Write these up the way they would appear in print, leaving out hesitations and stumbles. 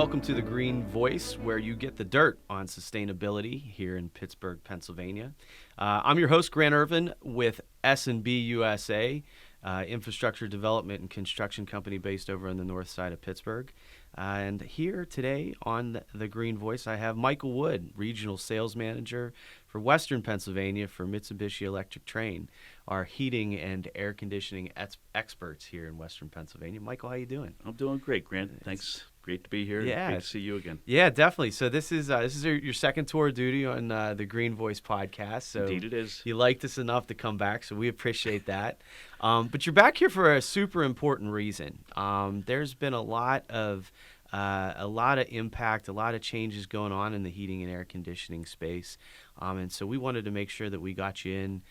welcome to The Green Voice, where you get the dirt on sustainability here in Pittsburgh, Pennsylvania. I'm your host, Grant Ervin, with S&B USA, infrastructure development and construction company based over on the north side of Pittsburgh. And here today on The Green Voice, I have Michael Wood, Regional Sales Manager for Western Pennsylvania for Mitsubishi Electric Trane, our heating and air conditioning experts here in Western Pennsylvania. Michael, how you doing? I'm doing great, Grant. Thanks. Great to be here. Yeah. Great to see you again. Yeah, definitely. So this is your second tour of duty on the Green Voice podcast. So Indeed it is. You liked us enough to come back, so we appreciate that. But you're back here for a super important reason. There's been a lot of impact, a lot of changes going on in the heating and air conditioning space. And so we wanted to make sure that we got you in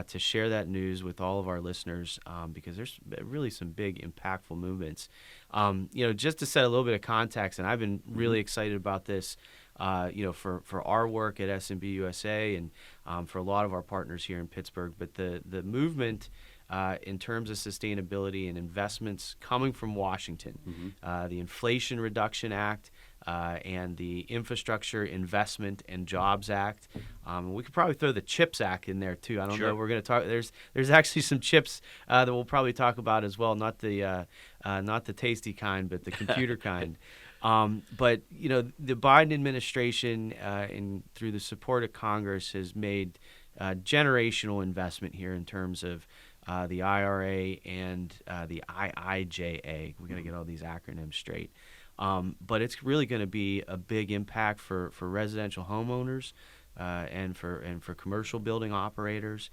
to share that news with all of our listeners because there's really some big impactful movements. Just to set a little bit of context, and I've been really excited about this, for our work at S&B USA and for a lot of our partners here in Pittsburgh. But the movement in terms of sustainability and investments coming from Washington, the Inflation Reduction Act, and the Infrastructure Investment and Jobs Act. We could probably throw the CHIPS Act in there too. I don't know. We're going to talk. There's actually some chips that we'll probably talk about as well. Not the tasty kind, but the computer kind. But the Biden administration, and through the support of Congress, has made generational investment here in terms of the IRA and the IIJA. We're going to get all these acronyms straight. But it's really going to be a big impact for residential homeowners and for commercial building operators.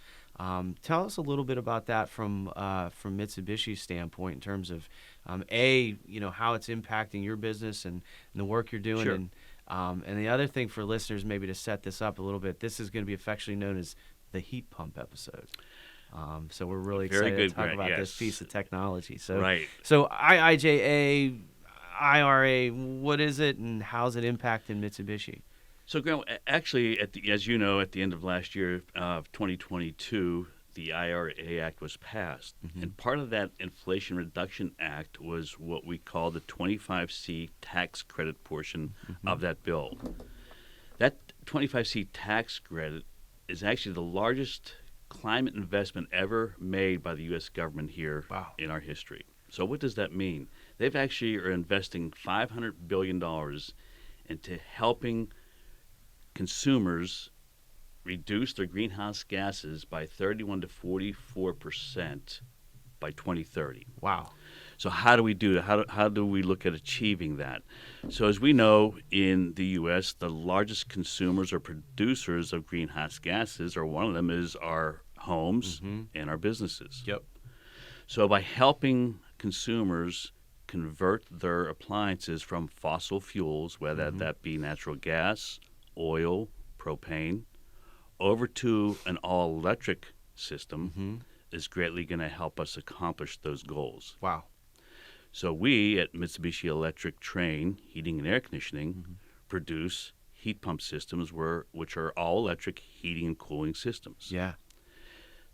Tell us a little bit about that from Mitsubishi's standpoint in terms of how it's impacting your business and the work you're doing. Sure. And the other thing for listeners, maybe to set this up a little bit, this is going to be affectionately known as the heat pump episode. So we're really excited to talk about this piece of technology. So IIJA, IRA, what is it, and how's it impacting Mitsubishi? So, Grant, actually, as you know, at the end of last year of 2022, the IRA Act was passed. And part of that Inflation Reduction Act was what we call the 25C tax credit portion of that bill. That 25C tax credit is actually the largest climate investment ever made by the U.S. government here in our history. So what does that mean? They've actually are investing $500 billion into helping consumers reduce their greenhouse gases by 31 to 44% by 2030. Wow. So how do we do that? How do we look at achieving that? So as we know, in the U.S., the largest consumers or producers of greenhouse gases, or one of them is our homes and our businesses. Yep. So by helping consumers convert their appliances from fossil fuels, whether that be natural gas, oil, propane, over to an all-electric system is greatly going to help us accomplish those goals. Wow. So we at Mitsubishi Electric Trane Heating and Air Conditioning produce heat pump systems which are all-electric heating and cooling systems. Yeah.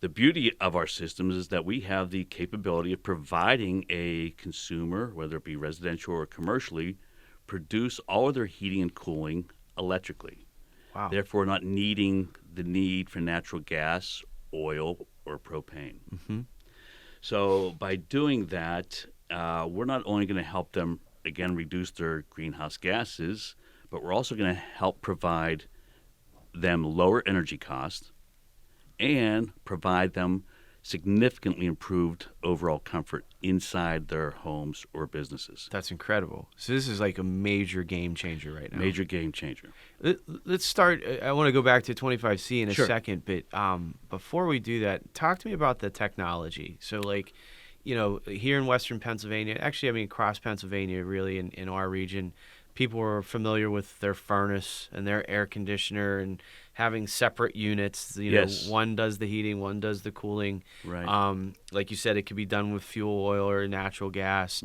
The beauty of our systems is that we have the capability of providing a consumer, whether it be residential or commercially, produce all of their heating and cooling electrically. Wow. Therefore, not needing the need for natural gas, oil, or propane. So by doing that, we're not only going to help them, again, reduce their greenhouse gases, but we're also going to help provide them lower energy costs and provide them significantly improved overall comfort inside their homes or businesses. That's incredible. So this is like a major game changer right now. Major game changer. Let's start. I want to go back to 25C in a Sure. second, but before we do that, talk to me about the technology. So here in Western Pennsylvania, actually, across Pennsylvania, really in our region, people are familiar with their furnace and their air conditioner and having separate units. Yes. One does the heating, one does the cooling. Right. Like you said, it could be done with fuel oil or natural gas.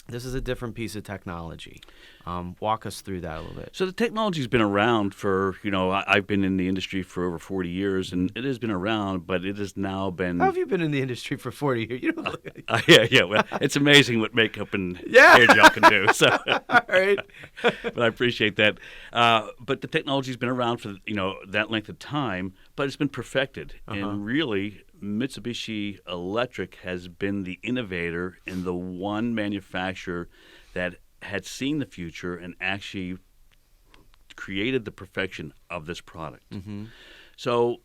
This is a different piece of technology. Walk us through that a little bit. So the technology's been around for, I've been in the industry for over 40 years, and it has been around, but it has now been. How have you been in the industry for 40 years? You don't look like... Yeah. Well, it's amazing what makeup and Yeah. hair gel can do. So, All right. but I appreciate that. But the technology's been around for that length of time, but it's been perfected, and really, Mitsubishi Electric has been the innovator and the one manufacturer that had seen the future and actually created the perfection of this product. So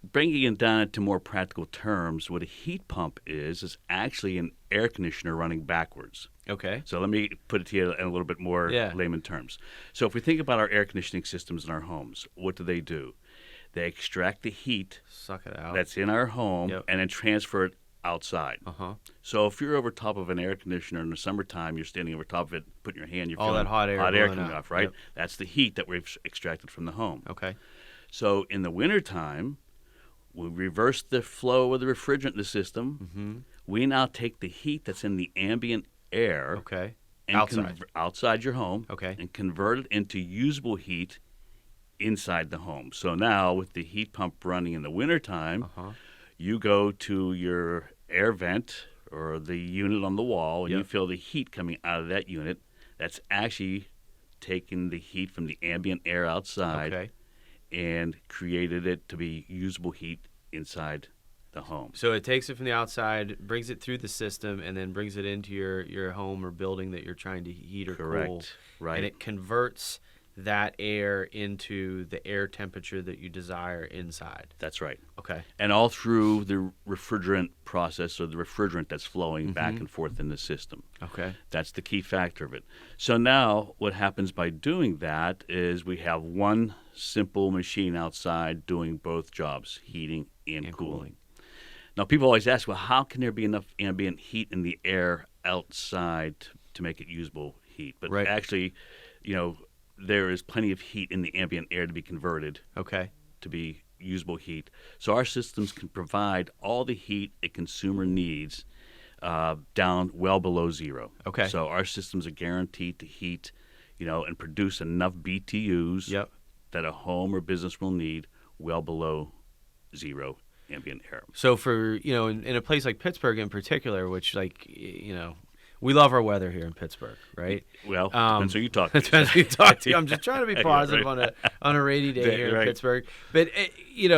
bringing it down to more practical terms, what a heat pump is actually an air conditioner running backwards. Okay. So let me put it to you in a little bit more layman terms. So if we think about our air conditioning systems in our homes, what do? They extract the heat Suck it out. that's in our home and then transfer it outside. So if you're over top of an air conditioner in the summertime, you're standing over top of it, putting your hand, you're all feeling that hot air coming out. off, right? That's the heat that we've extracted from the home. Okay. So in the wintertime, we reverse the flow of the refrigerant in the system. We now take the heat that's in the ambient air and outside your home and convert it into usable heat inside the home. So now with the heat pump running in the wintertime, you go to your air vent or the unit on the wall and you feel the heat coming out of that unit. That's actually taking the heat from the ambient air outside and created it to be usable heat inside the home. So it takes it from the outside, brings it through the system, and then brings it into your home or building that you're trying to heat or cool. Right. And it converts that air into the air temperature that you desire inside. That's right. Okay. And all through the refrigerant process, or the refrigerant that's flowing back and forth in the system. Okay. That's the key factor of it. So now what happens by doing that is we have one simple machine outside doing both jobs, heating and cooling. Now people always ask, well, how can there be enough ambient heat in the air outside to make it usable heat? But actually, there is plenty of heat in the ambient air to be converted to be usable heat. So our systems can provide all the heat a consumer needs down well below zero. Okay. So our systems are guaranteed to heat, and produce enough BTUs that a home or business will need well below zero ambient air. So for, in a place like Pittsburgh in particular, which we love our weather here in Pittsburgh, right? Well, depends who you talk to. Depends who you talk to. I'm just trying to be positive on a rainy day here in Pittsburgh. But,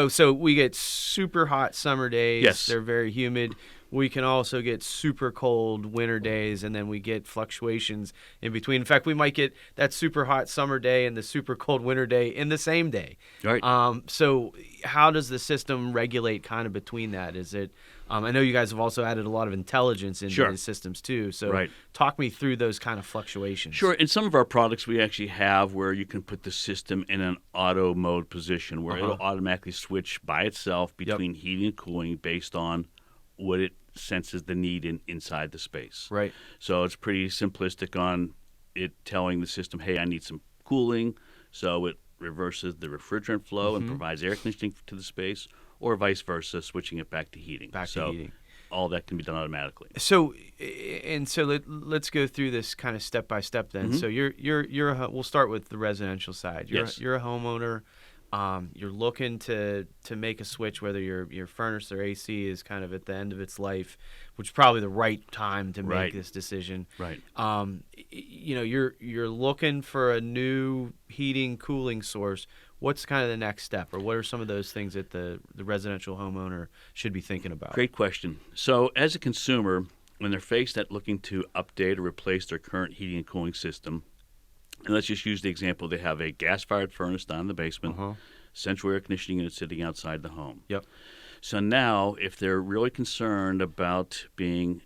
so we get super hot summer days. Yes. They're very humid. We can also get super cold winter days, and then we get fluctuations in between. In fact, we might get that super hot summer day and the super cold winter day in the same day. Right. So how does the system regulate kind of between that? Is it I know you guys have also added a lot of intelligence into the systems too. So talk me through those kind of fluctuations. Sure. In some of our products, we actually have where you can put the system in an auto mode position where it'll automatically switch by itself between heating and cooling based on what it senses the need inside the space. Right. So it's pretty simplistic on it telling the system, hey, I need some cooling. So it reverses the refrigerant flow and provides air conditioning to the space, or vice versa, switching it back to heating. To heating. All that can be done automatically. So let's go through this kind of step by step then. So we'll start with the residential side. You're a homeowner. You're looking to make a switch, whether your furnace or AC is kind of at the end of its life, which is probably the right time to make this decision. Right. You're looking for a new heating, cooling source. What's kind of the next step, or what are some of those things that the residential homeowner should be thinking about? Great question. So as a consumer, when they're faced at looking to update or replace their current heating and cooling system, and let's just use the example, they have a gas-fired furnace down in the basement, central air conditioning unit sitting outside the home. Yep. So now, if they're really concerned about being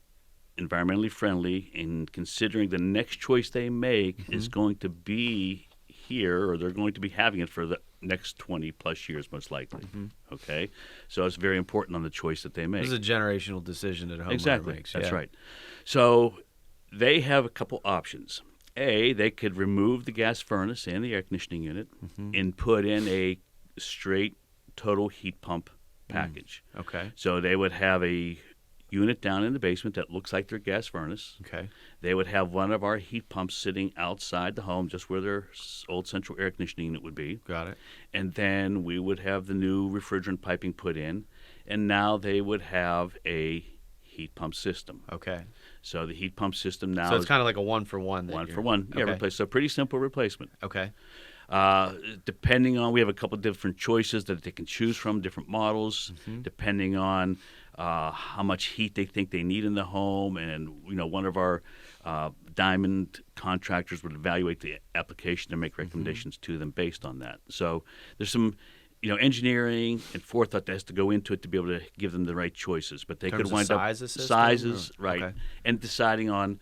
environmentally friendly and considering the next choice they make is going to be here, or they're going to be having it for the next 20-plus years, most likely. Okay? So it's very important on the choice that they make. This is a generational decision that a homeowner makes. That's right. So they have a couple options. A, they could remove the gas furnace and the air conditioning unit and put in a straight total heat pump package. Okay. So they would have a unit down in the basement that looks like their gas furnace. Okay. They would have one of our heat pumps sitting outside the home, just where their old central air conditioning unit would be. Got it. And then we would have the new refrigerant piping put in, and now they would have a heat pump system. Okay. So the heat pump system now So it's is kind of like a one for one. one for one. Yeah, Okay. replace. So pretty simple replacement. Okay. Depending on, we have a couple different choices that they can choose from, different models, depending on how much heat they think they need in the home. And, one of our diamond contractors would evaluate the application and make recommendations to them based on that. So there's some, engineering and forethought that has to go into it to be able to give them the right choices. But they In could terms of wind size up of system, sizes, or- right, okay. and deciding on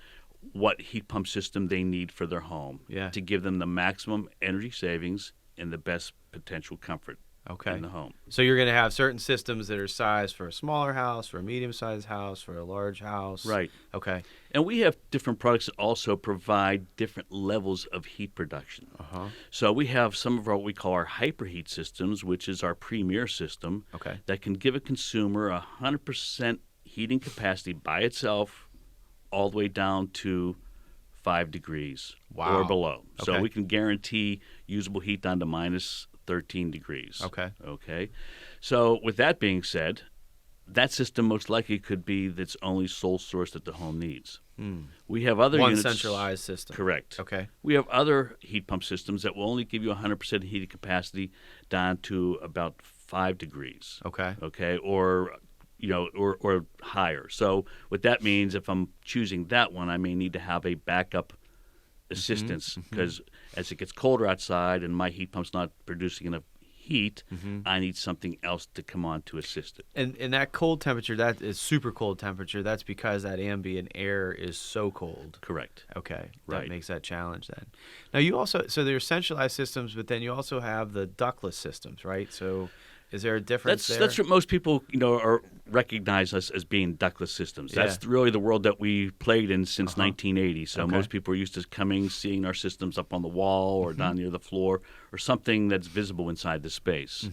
what heat pump system they need for their home to give them the maximum energy savings and the best potential comfort Okay. in the home. So you're going to have certain systems that are sized for a smaller house, for a medium-sized house, for a large house. Right. Okay. And we have different products that also provide different levels of heat production. Uh-huh. So we have some of what we call our hyperheat systems, which is our premier system Okay. that can give a consumer 100% heating capacity by itself all the way down to 5 degrees Wow. or below. So Okay. we can guarantee usable heat down to minus 13 degrees. Okay. Okay. So with that being said, that system most likely could be that's only sole source that the home needs. We have other One units. centralized system. Correct. Okay. We have other heat pump systems that will only give you 100% heating capacity down to about 5 degrees. Okay. Okay. Or higher. So what that means, if I'm choosing that one, I may need to have a backup assistance because as it gets colder outside and my heat pump's not producing enough heat, I need something else to come on to assist it. And that cold temperature, that is super cold temperature, that's because that ambient air is so cold. Correct. Okay. Right. That makes that challenge then. Now you also, so there's centralized systems, but then you also have the ductless systems, right? So is there a difference there? That's what most people, recognize us as being ductless systems. Yeah. That's really the world that we played in since 1980. So Okay. most people are used to coming, seeing our systems up on the wall or down near the floor or something that's visible inside the space.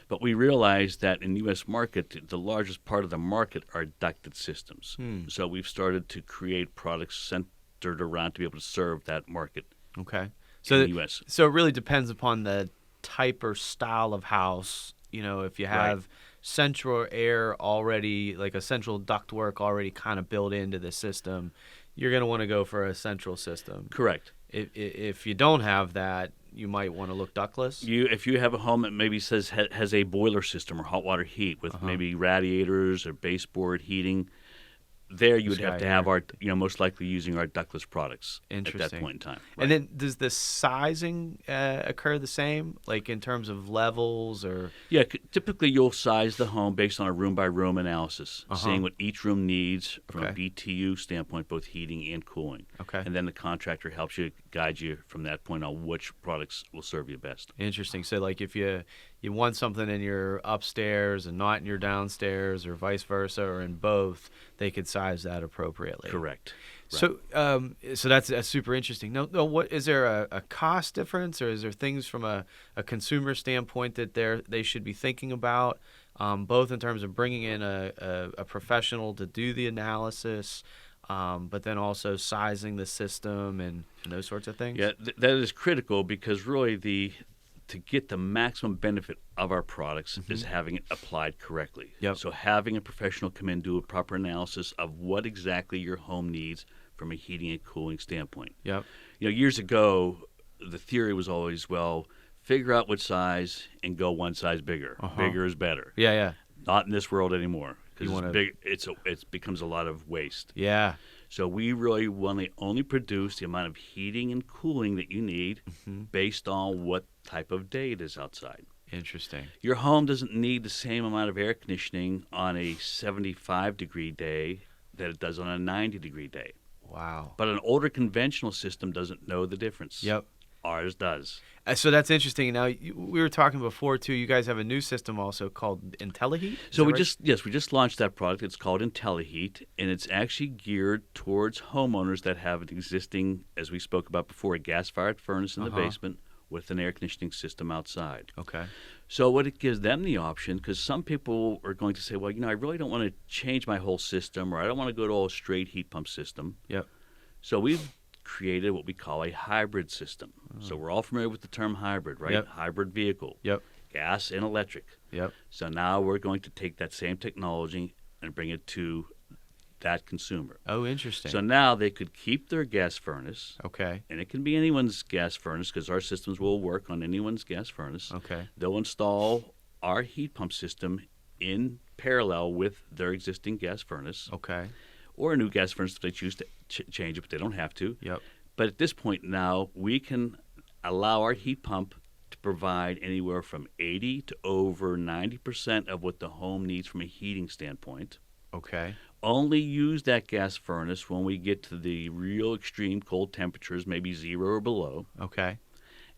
But we realized that in the U.S. market, the largest part of the market are ducted systems. So we've started to create products centered around to be able to serve that market Okay. in the U.S. So it really depends upon the type or style of house. If you have central air already, like a central ductwork already kind of built into the system, you're going to want to go for a central system. Correct. If you don't have that, you might want to look ductless. If you have a home that maybe has a boiler system or hot water heat with maybe radiators or baseboard heating, there you would have to have our, most likely using our ductless products at that point in time. Right. And then does the sizing occur the same, like in terms of levels or? Yeah, typically you'll size the home based on a room-by-room analysis, seeing what each room needs from a BTU standpoint, both heating and cooling. Okay. And then the contractor helps you, guide you from that point on which products will serve you best. Interesting. So like if you want something in your upstairs and not in your downstairs or vice versa or in both, they could size that appropriately. Correct. So so that's super interesting. No, what is there a cost difference, or is there things from a consumer standpoint that they should be thinking about, both in terms of bringing in a professional to do the analysis, but then also sizing the system and those sorts of things? Yeah, that is critical because really to get the maximum benefit of our products is having it applied correctly. Yep. So having a professional come in, do a proper analysis of what exactly your home needs from a heating and cooling standpoint. Yep. Years ago, the theory was always, figure out what size and go one size bigger. Bigger is better. Yeah. Not in this world anymore because You wanna- it becomes a lot of waste. Yeah. So we really want to only produce the amount of heating and cooling that you need based on what type of day it is outside. Interesting. Your home doesn't need the same amount of air conditioning on a 75-degree day that it does on a 90-degree day. Wow. But an older conventional system doesn't know the difference. Yep. Ours does. So that's interesting. Now, we were talking before, too, you guys have a new system also called IntelliHeat? Is So that we right? just launched that product. It's called IntelliHeat, and it's actually geared towards homeowners that have an existing, as we spoke about before, a gas-fired furnace in the basement with an air conditioning system outside. Okay. So what it gives them the option, because some people are going to say, well, I really don't want to change my whole system, or I don't want to go to a straight heat pump system. Yep. So we've created what we call a hybrid system. So we're all familiar with the term hybrid, right? Yep. Hybrid vehicle, Yep. gas and electric. Yep. So now we're going to take that same technology and bring it to that consumer. Oh, interesting. So now they could keep their gas furnace, Okay. and it can be anyone's gas furnace because our systems will work on anyone's gas furnace. Okay. They'll install our heat pump system in parallel with their existing gas furnace, Okay. or a new gas furnace if they choose to change it, but they don't have to. Yep. But at this point now, we can allow our heat pump to provide anywhere from 80 to over 90% of what the home needs from a heating standpoint. Okay. Only use that gas furnace when we get to the real extreme cold temperatures, maybe 0 or below. Okay.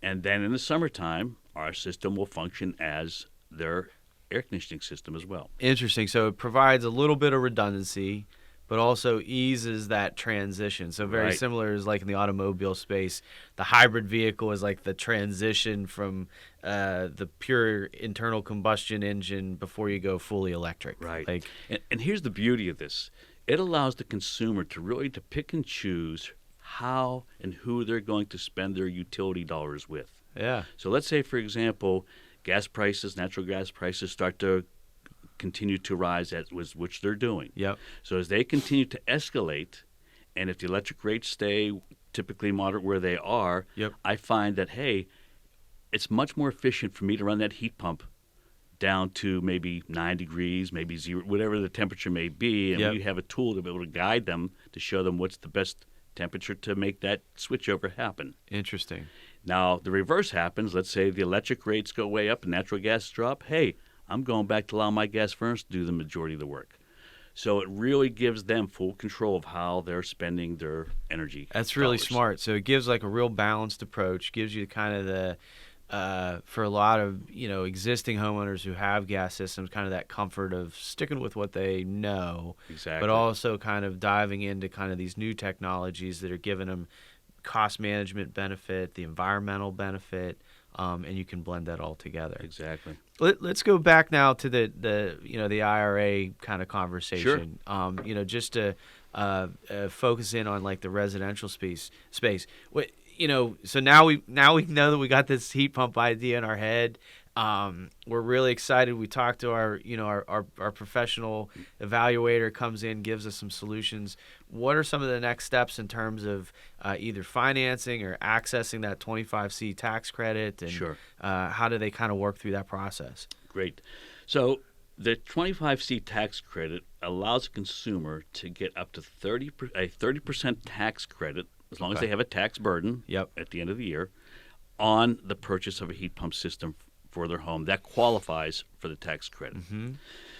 And then in the summertime, our system will function as their air conditioning system as well. Interesting. So it provides a little bit of redundancy, but also eases that transition. So very Right. similar as like in the automobile space, the hybrid vehicle is like the transition from the pure internal combustion engine before you go fully electric. Right. Like, And here's the beauty of this. It allows the consumer to really to pick and choose how and who they're going to spend their utility dollars with. yeah. So let's say, for example, gas prices, natural gas prices start to continue to rise, which they're doing. Yep. So as they continue to escalate, and if the electric rates stay typically moderate where they are, Yep. I find that, hey, it's much more efficient for me to run that heat pump down to maybe 9 degrees, maybe 0, whatever the temperature may be, and Yep. we have a tool to be able to guide them to show them what's the best temperature to make that switchover happen. Interesting. Now, the reverse happens. Let's say the electric rates go way up and natural gas drop. Hey, I'm going back to allow my gas furnace to do the majority of the work. So it really gives them full control of how they're spending their energy. That's really dollars. smart. So it gives like a real balanced approach, gives you kind of the, for a lot of, existing homeowners who have gas systems, kind of that comfort of sticking with what they know, Exactly. but also kind of diving into kind of these new technologies that are giving them cost management benefit, the environmental benefit, and you can blend that all together. Exactly. Let's go back now to the IRA kind of conversation. Sure. Just to focus in on like the residential space. What so now we know that we got this heat pump idea in our head. We're really excited. We talked to our professional evaluator, comes in, gives us some solutions. What are some of the next steps in terms of either financing or accessing that 25C tax credit? And Sure. How do they kind of work through that process? Great. So the 25C tax credit allows a consumer to get up to 30% tax credit, as long as Okay. they have a tax burden Yep. at the end of the year, on the purchase of a heat pump system for their home. That qualifies for the tax credit. Mm-hmm.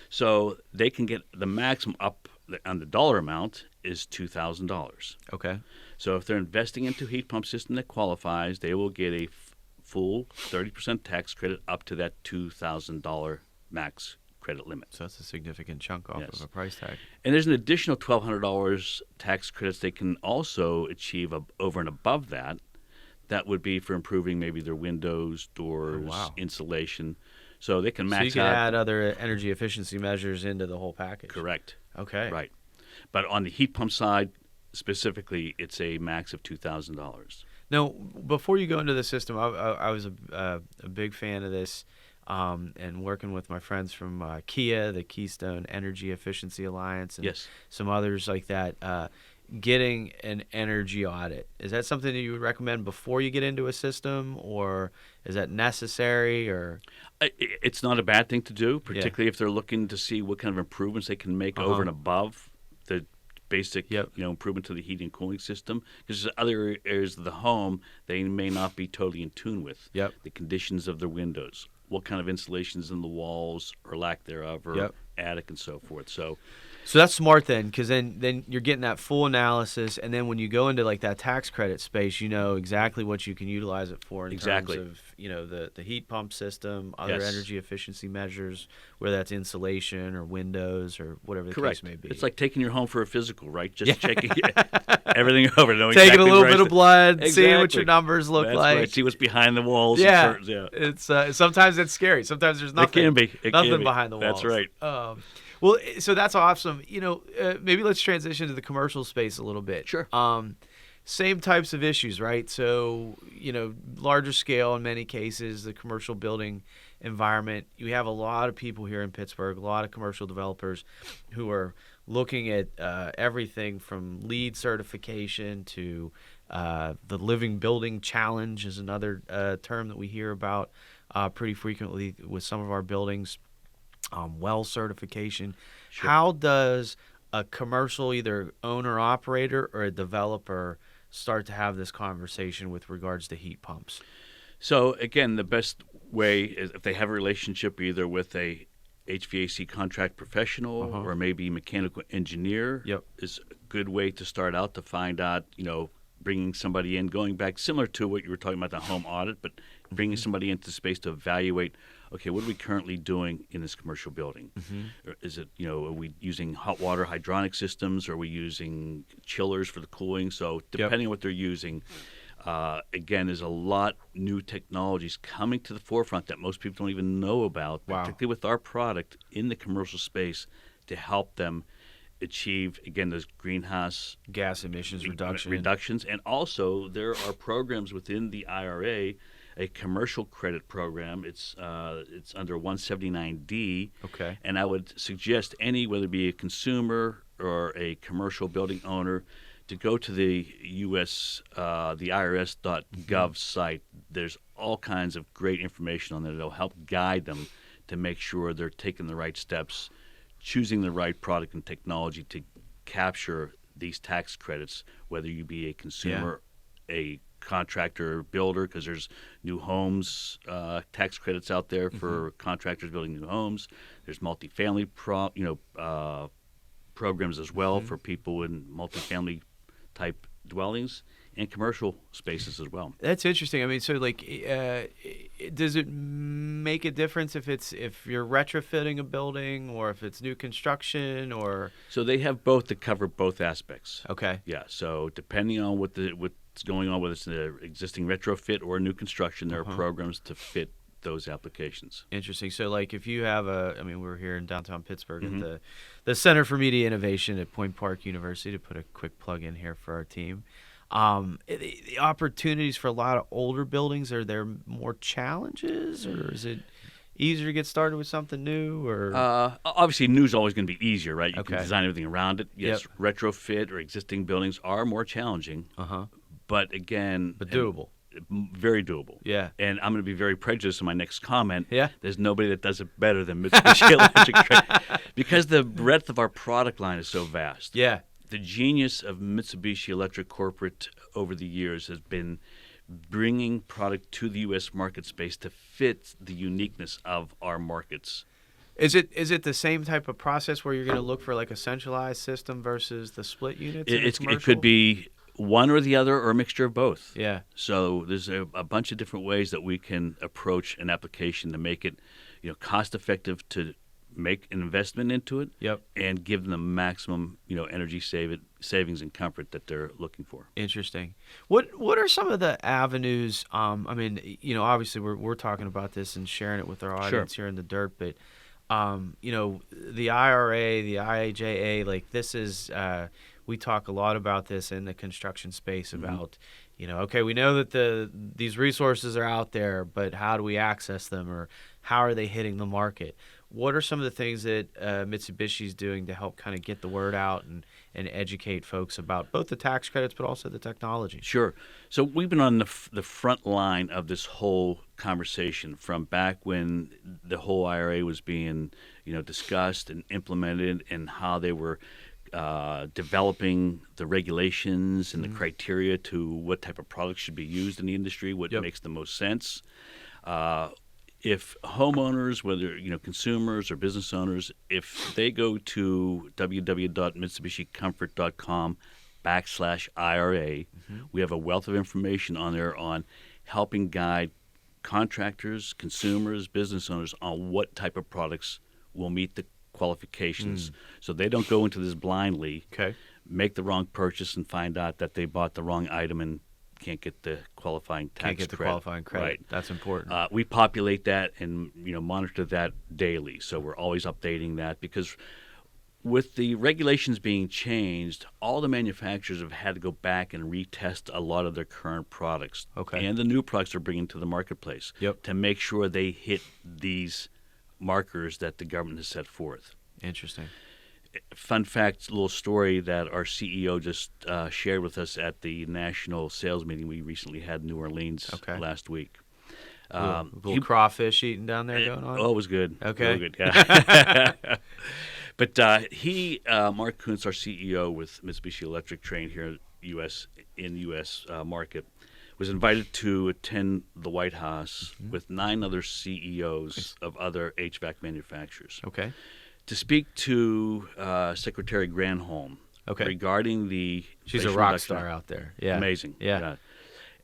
So they can get the maximum up on the dollar amount is $2,000. Okay. So if they're investing into a heat pump system that qualifies, they will get a full 30% tax credit up to that $2,000 max credit limit. So that's a significant chunk off Yes. of a price tag. And there's an additional $1,200 tax credits they can also achieve over and above that. That would be for improving maybe their windows, doors, wow. insulation. So they can So max you can out. add other energy efficiency measures into the whole package. Correct. Okay. Right. But on the heat pump side, specifically, it's a max of $2,000. Now, before you go into the system, I was a big fan of this, and working with my friends from Kia, the Keystone Energy Efficiency Alliance, and Yes. some others like that. Getting an energy audit, is that something that you would recommend before you get into a system, or is that necessary? Or It's not a bad thing to do, particularly if they're looking to see what kind of improvements they can make over and above the basic Yep. improvement to the heating and cooling system. Because there's other areas of the home they may not be totally in tune with. Yep. The conditions of their windows, what kind of insulations in the walls or lack thereof, or Yep. attic and so forth. So So that's smart then, because then you're getting that full analysis, and then when you go into like that tax credit space, you know exactly what you can utilize it for in terms of the heat pump system, other energy efficiency measures, whether that's insulation or windows or whatever the case may be. It's like taking your home for a physical, right? Just checking everything over, knowing taking exactly a little bit of blood, seeing what your numbers look That's like. Right. See what's behind the walls. Yeah, yeah. It's sometimes it's scary. Sometimes there's nothing. It can be. Nothing behind the walls. That's right. Well, so that's awesome. Maybe let's transition to the commercial space a little bit. Sure. Same types of issues, right? So, larger scale in many cases, the commercial building environment. You have a lot of people here in Pittsburgh, a lot of commercial developers who are looking at everything from LEED certification to the Living Building Challenge is another term that we hear about pretty frequently with some of our buildings. Well certification. Sure. How does a commercial either owner operator or a developer start to have this conversation with regards to heat pumps? So again, the best way is if they have a relationship either with a HVAC contract professional or maybe mechanical engineer is a good way to start out to find out, bringing somebody in, going back similar to what you were talking about, the home audit, but bringing somebody into space to evaluate, okay, what are we currently doing in this commercial building? Is it, are we using hot water hydronic systems? Are we using chillers for the cooling? So depending on what they're using, again, there's a lot new technologies coming to the forefront that most people don't even know about, particularly with our product in the commercial space to help them achieve, again, those greenhouse gas emissions reductions. And also there are programs within the IRA, a commercial credit program. It's under 179D. Okay. And I would suggest whether it be a consumer or a commercial building owner, to go to the U.S. The IRS.gov site. There's all kinds of great information on there that'll help guide them to make sure they're taking the right steps, choosing the right product and technology to capture these tax credits, whether you be a consumer, a contractor, builder, because there's new homes tax credits out there for contractors building new homes. There's multifamily programs as well for people in multifamily type dwellings and commercial spaces as well. That's interesting. I mean, so does it make a difference if you're retrofitting a building or if it's new construction or? So they have both to cover both aspects. Okay. Yeah. So depending on what's going on, whether it's an existing retrofit or new construction, there are programs to fit those applications. Interesting. So if you have we're here in downtown Pittsburgh at the Center for Media Innovation at Point Park University, to put a quick plug in here for our team. The opportunities for a lot of older buildings, are there more challenges, or is it easier to get started with something new? Or obviously, new is always going to be easier, right? You can design everything around it. Yes, retrofit or existing buildings are more challenging. But again, doable. Very doable. Yeah. And I'm going to be very prejudiced in my next comment. Yeah. There's nobody that does it better than Mitsubishi Electric, because the breadth of our product line is so vast. Yeah. The genius of Mitsubishi Electric Corporate over the years has been bringing product to the U.S. market space to fit the uniqueness of our markets. Is it the same type of process where you're going to look for a centralized system versus the split units? It could be one or the other, or a mixture of both. Yeah. So there's a bunch of different ways that we can approach an application to make it, cost effective to make an investment into it. Yep. And give them the maximum, energy savings and comfort that they're looking for. Interesting. What are some of the avenues? Obviously we're talking about this and sharing it with our audience here in the dirt, but the IRA, the IIJA, this is. We talk a lot about this in the construction space about, okay, we know that these resources are out there, but how do we access them, or how are they hitting the market? What are some of the things that Mitsubishi is doing to help kind of get the word out and educate folks about both the tax credits but also the technology? Sure. So we've been on the front line of this whole conversation from back when the whole IRA was being, discussed and implemented, and how they were developing the regulations and the criteria to what type of products should be used in the industry, what makes the most sense. if homeowners, whether consumers or business owners, if they go to www.mitsubishicomfort.com/IRA, we have a wealth of information on there on helping guide contractors, consumers, business owners on what type of products will meet the qualifications, so they don't go into this blindly, make the wrong purchase, and find out that they bought the wrong item and can't get the qualifying tax Can't get the credit. qualifying credit. Right. That's important. We populate that and monitor that daily, so we're always updating that, because with the regulations being changed, all the manufacturers have had to go back and retest a lot of their current products and the new products they're bringing to the marketplace to make sure they hit these markers that the government has set forth. Interesting. Fun fact, little story that our CEO just shared with us at the national sales meeting we recently had in New Orleans last week. Little crawfish eating down there going on? Oh, it was good. Okay. Really good, yeah. But Mark Kuntz, our CEO with Mitsubishi Electric Trane here in the U.S. Market, was invited to attend the White House with 9 other CEOs of other HVAC manufacturers. To speak to Secretary Granholm regarding the She's a rock star out there. Yeah. Amazing. Yeah.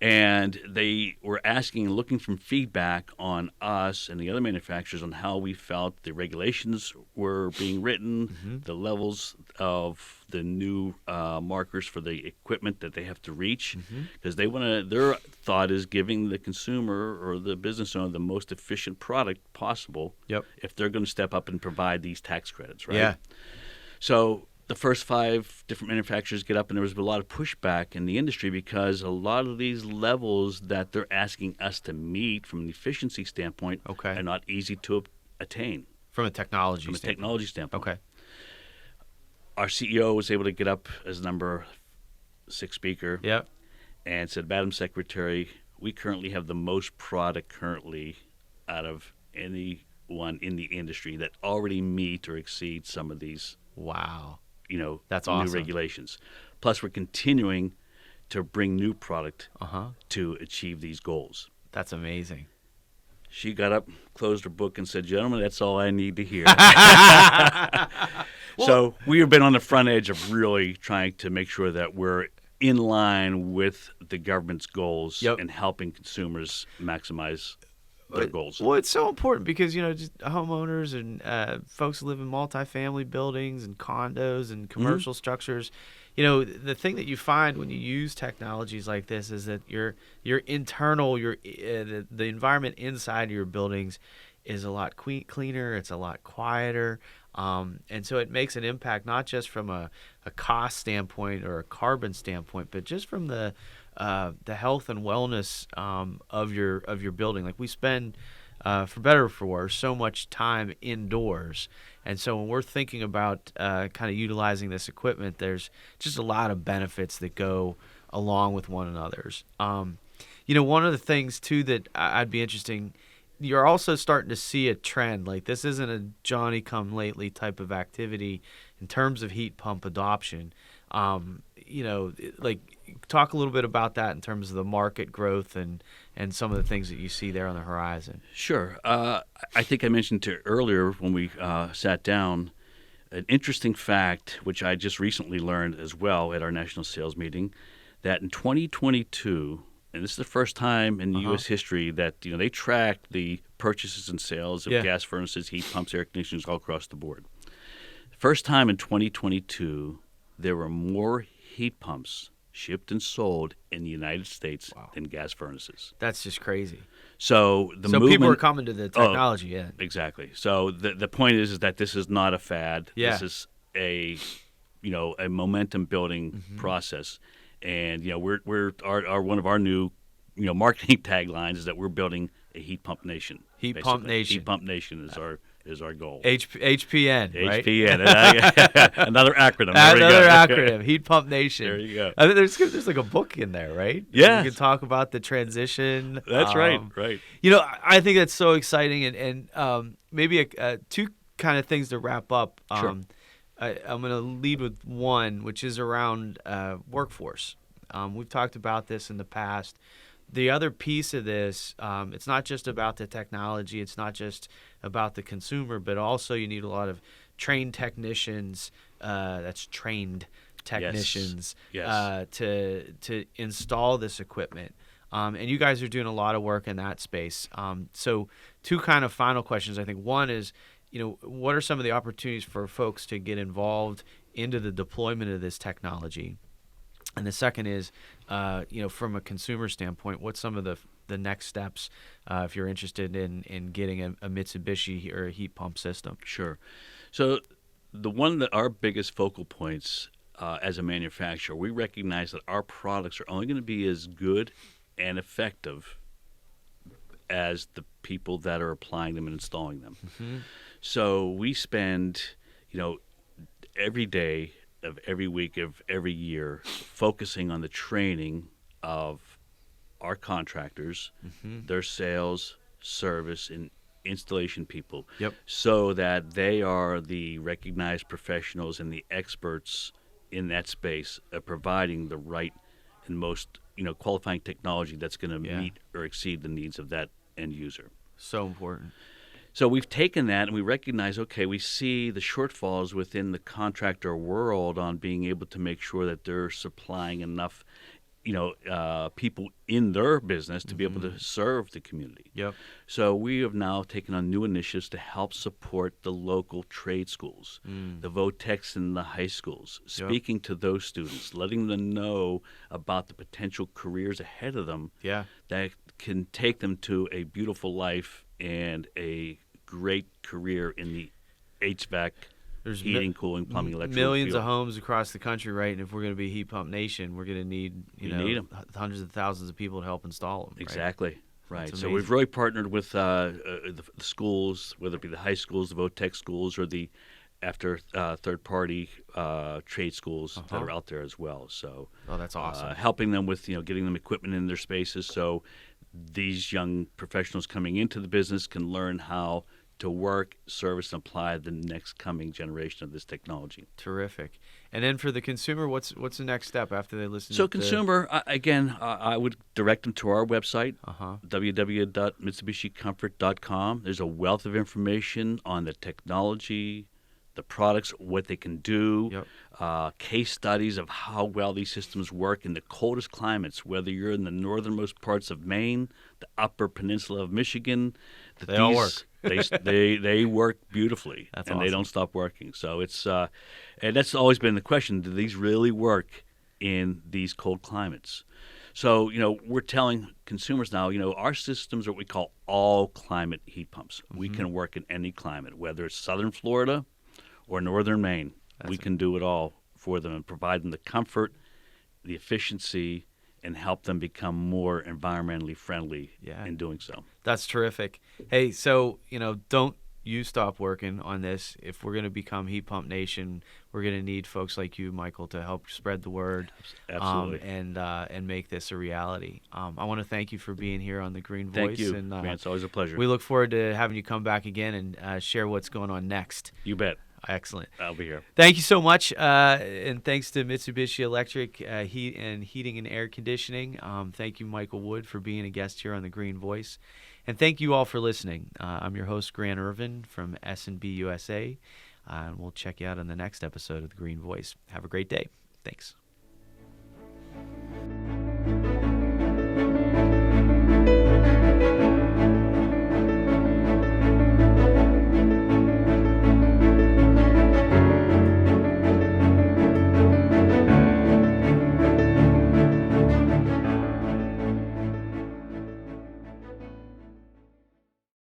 And they were asking and looking for feedback on us and the other manufacturers on how we felt the regulations were being written, the levels of the new markers for the equipment that they have to reach, because their thought is giving the consumer or the business owner the most efficient product possible if they're going to step up and provide these tax credits, right? Yeah. So the first 5 different manufacturers get up, and there was a lot of pushback in the industry because a lot of these levels that they're asking us to meet from an efficiency standpoint are not easy to attain. From a technology standpoint. Okay. Our CEO was able to get up as number 6 speaker and said, Madam Secretary, we currently have the most product currently out of anyone in the industry that already meet or exceed some of these that's new awesome. regulations. Plus, we're continuing to bring new product to achieve these goals. That's amazing. She got up, closed her book, and said, gentlemen, that's all I need to hear. So we have been on the front edge of really trying to make sure that we're in line with the government's goals and helping consumers maximize their goals. Well, it's so important because, just homeowners and folks who live in multifamily buildings and condos and commercial structures, the thing that you find when you use technologies like this is that your internal, the environment inside of your buildings is a lot cleaner. It's a lot quieter. And so it makes an impact not just from a cost standpoint or a carbon standpoint, but just from the health and wellness of your building. Like we spend, for better or for worse, so much time indoors, and so when we're thinking about kind of utilizing this equipment, there's just a lot of benefits that go along with one another's. One of the things too that I'd be interesting. You're also starting to see a trend. Like this isn't a Johnny-come-lately type of activity in terms of heat pump adoption. Like talk a little bit about that in terms of the market growth and some of the things that you see there on the horizon. Sure. I think I mentioned earlier when we sat down an interesting fact, which I just recently learned as well at our national sales meeting, that in 2022, and this is the first time in U.S. history that they track the purchases and sales of gas furnaces, heat pumps, air conditioners all across the board. First time in 2022, there were more heat pumps shipped and sold in the United States than gas furnaces. That's just crazy. So people are coming to the technology. Exactly. So the point is that this is not a fad. Yeah. This is a momentum building process. And we're one of our new marketing taglines is that we're building a heat pump nation. Heat pump nation. Heat pump nation is our goal. HPN, right? HPN. Another acronym. Another acronym. Heat pump nation. There you go. I think there's like a book in there, right? Yeah. You can talk about the transition. That's right. Right. I think that's so exciting, and maybe 2 kind of things to wrap up. Sure. I'm going to lead with one, which is around workforce. We've talked about this in the past. the other piece of this, it's not just about the technology, it's not just about the consumer, but also you need a lot of trained technicians, that's trained technicians, Yes. to install this equipment. And you guys are doing a lot of work in that space. So two kind of final questions. I think one is, what are some of the opportunities for folks to get involved into the deployment of this technology? And the second is, from a consumer standpoint, what's some of the next steps if you're interested in getting a Mitsubishi or a heat pump system? Sure. So the one that our biggest focal points as a manufacturer, we recognize that our products are only going to be as good and effective as the people that are applying them and installing them. Mm-hmm. So we spend, every day of every week of every year focusing on the training of our contractors, Mm-hmm. their sales, service, and installation people, Yep. so that they are the recognized professionals and the experts in that space of providing the right and most qualifying technology that's going to Yeah. meet or exceed the needs of that end user. So important. So we've taken that and we recognize, okay, we see the shortfalls within the contractor world on being able to make sure that they're supplying enough, people in their business to be able to serve the community. Yep. So we have now taken on new initiatives to help support the local trade schools, the VOTECs in the high schools, Yep. speaking to those students, letting them know about the potential careers ahead of them Yeah. that can take them to a beautiful life and a great career in the HVAC, There's heating, cooling, plumbing, electrical millions field. of homes across the country, right? And if we're going to be a heat pump nation, we're going to need We need 'em. hundreds of thousands of people to help install them. Exactly. Right. That's So amazing. we've really partnered with the schools, whether it be the high schools, the VOTEC schools, or the after third-party trade schools that Uh-huh. are out there as well. So Oh, that's awesome. helping them with getting them equipment in their spaces, so these young professionals coming into the business can learn how to work, service, and apply the next coming generation of this technology. Terrific. And then for the consumer, what's the next step after they listen? So to consumer, I would direct them to our website, Uh-huh. www.mitsubishicomfort.com. There's a wealth of information on the technology, the products, what they can do, Yep. case studies of how well these systems work in the coldest climates, whether you're in the northernmost parts of Maine, the upper peninsula of Michigan. They all work. They work beautifully, That's and awesome. they don't stop working. So it's and that's always been the question: do these really work in these cold climates? So we're telling consumers now, our systems are what we call all climate heat pumps. We can work in any climate, whether it's southern Florida or northern Maine. We can do it all for them and provide them the comfort, the efficiency, and help them become more environmentally friendly Yeah. in doing so. That's terrific. Hey, so, don't you stop working on this. If we're going to become Heat Pump Nation, we're going to need folks like you, Michael, to help spread the word. Absolutely. And make this a reality. I want to thank you for being here on the Green Voice. Thank you, And, man. It's always a pleasure. we look forward to having you come back again and share what's going on next. You bet. Excellent. I'll be here. Thank you so much, and thanks to Mitsubishi Electric Heating and Air Conditioning. Thank you, Michael Wood, for being a guest here on the Green Voice, and thank you all for listening. I'm your host, Grant Ervin from S&B USA, and we'll check you out on the next episode of the Green Voice. Have a great day. Thanks.